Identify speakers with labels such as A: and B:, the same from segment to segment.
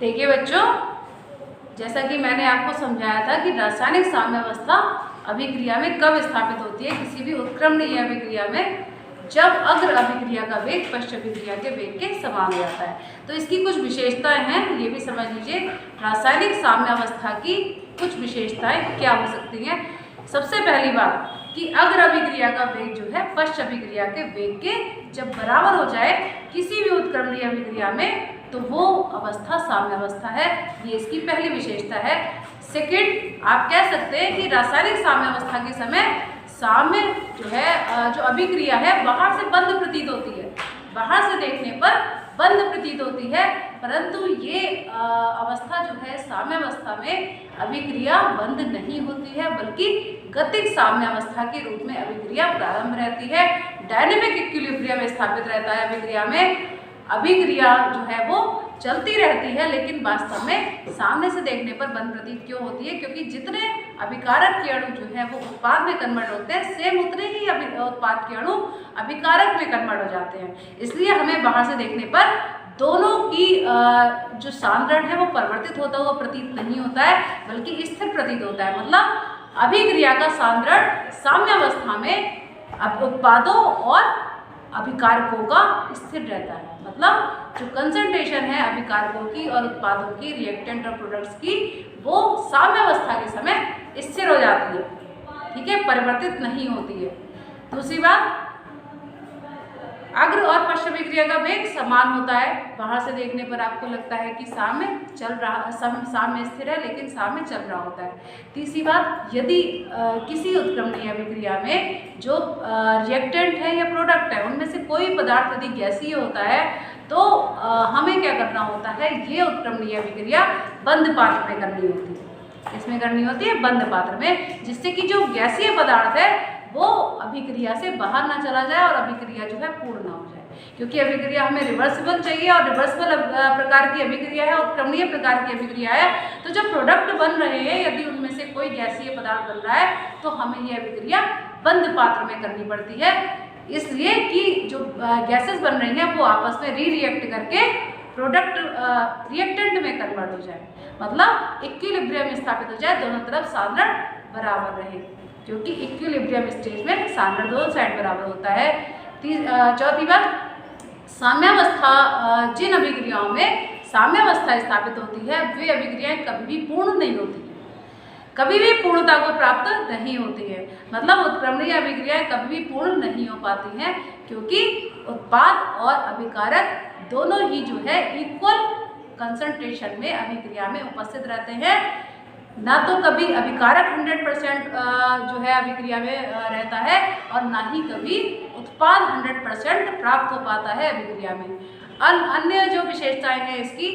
A: देखिए बच्चों, जैसा कि मैंने आपको समझाया था कि रासायनिक साम्यावस्था अभिक्रिया में कब स्थापित होती है किसी भी उत्क्रमणीय अभिक्रिया में, जब अग्र अभिक्रिया का वेग पश्च अभिक्रिया के वेग के समान हो जाता है। तो इसकी कुछ विशेषताएं हैं, ये भी समझ लीजिए। रासायनिक साम्यावस्था की कुछ विशेषताएं क्या हो सकती हैं। सबसे पहली बात कि अग्र अभिक्रिया का वेग जो है पश्च अभिक्रिया के वेग के जब बराबर हो जाए किसी भी उत्क्रमणीय अभिक्रिया में, तो वो अवस्था साम्यावस्था है। ये इसकी पहली विशेषता है। सेकंड, आप कह सकते हैं कि रासायनिक साम्यावस्था के समय साम्य जो है, जो अभिक्रिया है बाहर से बंद प्रतीत होती है, बाहर से देखने पर बंद प्रतीत होती है, परंतु ये अवस्था जो है साम्यावस्था में अभिक्रिया बंद नहीं होती है, बल्कि गतिक साम्यावस्था के रूप में अभिक्रिया प्रारंभ रहती है। डायनेमिक इक्विलिब्रियम स्थापित रहता है अभिक्रिया में। अभिक्रिया जो है वो चलती रहती है, लेकिन वास्तव में सामने से देखने पर बंद प्रतीत क्यों होती है? क्योंकि जितने अभिकारक के अणु जो है वो उत्पाद में कन्वर्ट होते हैं, सेम उतने ही उत्पाद के अणु अभिकारक में कन्वर्ट हो जाते हैं। इसलिए हमें बाहर से देखने पर दोनों की जो सांद्रण है वो परिवर्तित होता हुआ प्रतीत नहीं होता है, बल्कि स्थिर प्रतीत होता है। मतलब अभिक्रिया का सांद्रण साम्यावस्था में उत्पादों और अभिकारकों का स्थिर रहता है। मतलब जो कंसंट्रेशन है अभिकारकों की और उत्पादों की, रिएक्टेंट और प्रोडक्ट्स की, वो साम्यावस्था के समय स्थिर हो जाती है, ठीक है, परिवर्तित नहीं होती है। दूसरी बात, अग्र और पश्च अभिक्रिया का वेग समान होता है। बाहर से देखने पर आपको लगता है कि साम्य चल रहा, साम्य स्थिर है, लेकिन साम्य चल रहा होता है। तीसरी बात, यदि किसी उत्क्रमणीय अभिक्रिया में जो रिएक्टेंट है या प्रोडक्ट है उनमें से कोई पदार्थ यदि गैसीय होता है, तो हमें क्या करना होता है, ये उत्क्रमणीय अभिक्रिया बंद पात्र में करनी होती है। इसमें करनी होती है बंद पात्र में, जिससे कि जो गैसीय पदार्थ है वो अभिक्रिया से बाहर ना चला जाए और अभिक्रिया जो है पूर्ण ना हो जाए। क्योंकि अभिक्रिया हमें रिवर्सिबल चाहिए, और रिवर्सिबल प्रकार की अभिक्रिया है, उत्क्रमणीय प्रकार की अभिक्रिया है। तो जब प्रोडक्ट बन रहे हैं, यदि उनमें से कोई गैसीय पदार्थ बन रहा है, तो हमें ये अभिक्रिया बंद पात्र में करनी पड़ती है, इसलिए कि जो गैसेस बन रही हैं वो आपस में रिएक्ट करके प्रोडक्ट रिएक्टेंट में कन्वर्ट हो जाए। मतलब इक्विलिब्रियम स्थापित हो जाए, दोनों तरफ सांद्रण बराबर रहे, क्योंकि इक्विलिब्रियम स्टेज में सांद्रण दोनों साइड बराबर होता है। चौथी बात, साम्यावस्था, जिन अभिक्रियाओं में साम्यावस्था स्थापित होती है वे अभिक्रियाएं कभी भी पूर्ण नहीं होती, कभी भी पूर्णता को प्राप्त नहीं होती है। मतलब उत्क्रमणीय अभिक्रियाएं कभी भी पूर्ण नहीं हो पाती हैं, क्योंकि उत्पाद और अभिकारक दोनों ही जो है इक्वल कंसंट्रेशन में अभिक्रिया में उपस्थित रहते हैं। ना तो कभी अभिकारक 100% जो है अभिक्रिया में रहता है, और ना ही कभी उत्पाद 100% प्राप्त हो पाता है अभिक्रिया में। अन्य जो विशेषताएं हैं इसकी,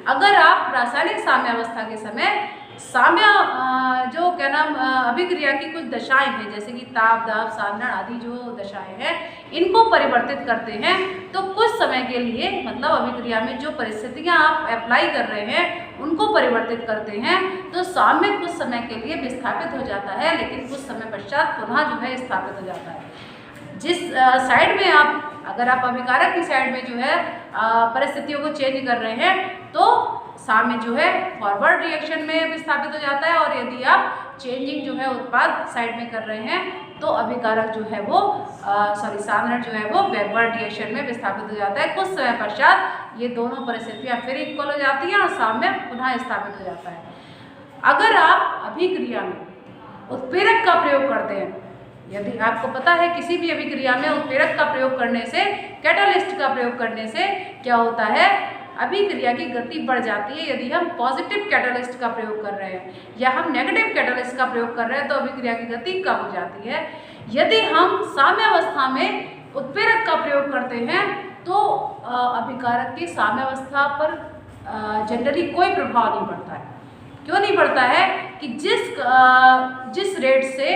A: अगर आप रासायनिक साम्यावस्था के समय साम्य जो क्या नाम अभिक्रिया की कुछ दशाएं हैं, जैसे कि ताप, दाब, सांद्रण आदि जो दशाएं हैं, इनको परिवर्तित करते हैं, तो कुछ समय के लिए, मतलब अभिक्रिया में जो परिस्थितियां आप अप्लाई कर रहे हैं उनको परिवर्तित करते हैं, तो साम्य कुछ समय के लिए विस्थापित हो जाता है, लेकिन कुछ समय पश्चात पुनः जो है स्थापित हो जाता है। जिस साइड में अगर आप अभिकारक की साइड में जो है परिस्थितियों को चेंज कर रहे हैं, तो साम्य जो है फॉरवर्ड रिएक्शन में विस्थापित हो जाता है, और यदि आप चेंजिंग जो है उत्पाद साइड में कर रहे हैं, तो अभिकारक जो है वो सांद्रण जो है वो बैकवर्ड रिएक्शन में विस्थापित हो जाता है। कुछ समय पश्चात ये दोनों परिस्थितियां फिर इक्वल हो जाती हैं और साम्य पुनः स्थापित हो जाता है। अगर आप अभिक्रिया में उत्प्रेरक का प्रयोग करते हैं, यदि आपको पता है किसी भी अभिक्रिया में उत्प्रेरक का प्रयोग करने से, कैटालिस्ट का प्रयोग करने से क्या होता है, अभिक्रिया की गति बढ़ जाती है। यदि हम पॉजिटिव कैटालिस्ट का प्रयोग कर रहे हैं या हम नेगेटिव कैटालिस्ट का प्रयोग कर रहे हैं, तो अभिक्रिया की गति कम हो जाती है। यदि हम साम्यावस्था में उत्प्रेरक का प्रयोग करते हैं, तो अभिकारक की साम्यावस्था पर जनरली कोई प्रभाव नहीं पड़ता है। क्यों नहीं पड़ता है? कि जिस रेट से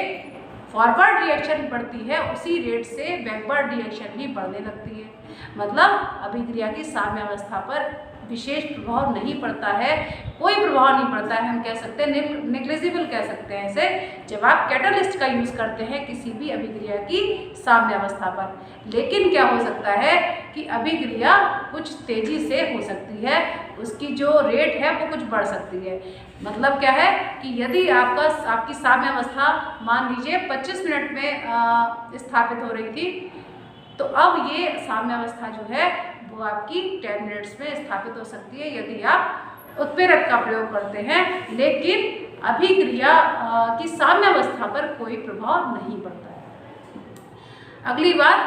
A: फॉरवर्ड रिएक्शन बढ़ती है, उसी रेट से बैकवर्ड रिएक्शन भी बढ़ने लगती है। मतलब अभिक्रिया की साम्यावस्था पर विशेष प्रभाव नहीं पड़ता है, कोई प्रभाव नहीं पड़ता है, हम कह सकते हैं नेग्लिजिबल कह सकते हैं इसे, जब आप कैटलिस्ट का यूज़ करते हैं किसी भी अभिक्रिया की साम्यावस्था पर। लेकिन क्या हो सकता है कि अभिक्रिया कुछ तेज़ी से हो सकती है, उसकी जो रेट है वो कुछ बढ़ सकती है। मतलब क्या है कि यदि आपकी साम्यावस्था मान लीजिए 25 मिनट में स्थापित हो रही थी, तो अब ये साम्यावस्था जो है वो आपकी 10 मिनट्स में स्थापित हो सकती है यदि आप उत्प्रेरक का प्रयोग करते हैं, लेकिन अभिक्रिया की साम्यावस्था पर कोई प्रभाव नहीं पड़ता है। अगली बात,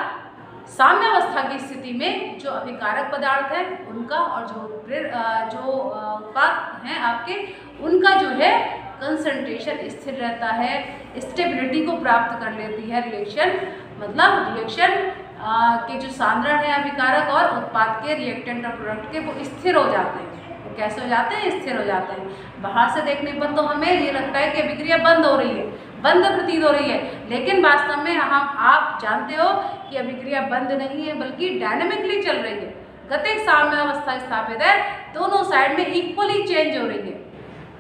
A: साम्यावस्था की स्थिति में जो अभिकारक पदार्थ है उनका और जो उत्पाद हैं आपके, उनका जो है कंसंट्रेशन स्थिर रहता है, स्टेबिलिटी को प्राप्त कर लेती है रिएक्शन, मतलब रिएक्शन के जो सांद्रण है अभिकारक और उत्पाद के रिएक्टेंट और प्रोडक्ट के, वो स्थिर हो जाते हैं। वो कैसे हो जाते हैं? स्थिर हो जाते हैं। बाहर से देखने पर तो हमें ये लगता है कि अभिक्रिया बंद हो रही है, बंद प्रतीत हो रही है, लेकिन वास्तव में आप जानते हो कि अभिक्रिया बंद नहीं है बल्कि डायनेमिकली चल रही है। गतिक साम्यावस्था स्थापित है, दोनों साइड में इक्वली चेंज हो रही है।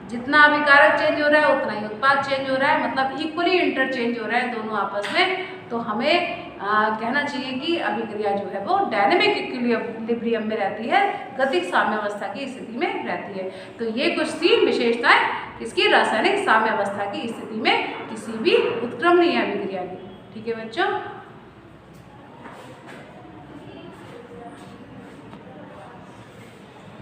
A: जितना अभिकारक चेंज हो रहा है उतना ही उत्पाद चेंज हो रहा है, मतलब इक्वली इंटरचेंज हो रहा है दोनों आपस में। तो हमें कहना चाहिए कि अभिक्रिया जो है वो डायनेमिक इक्विलिब्रियम में रहती है, गतिक साम्यावस्था की स्थिति में रहती है। तो ये कुछ 3 विशेषताएं इसकी रासायनिक साम्यावस्था की स्थिति में किसी भी उत्क्रमणीय अभिक्रिया की। ठीक है बच्चों।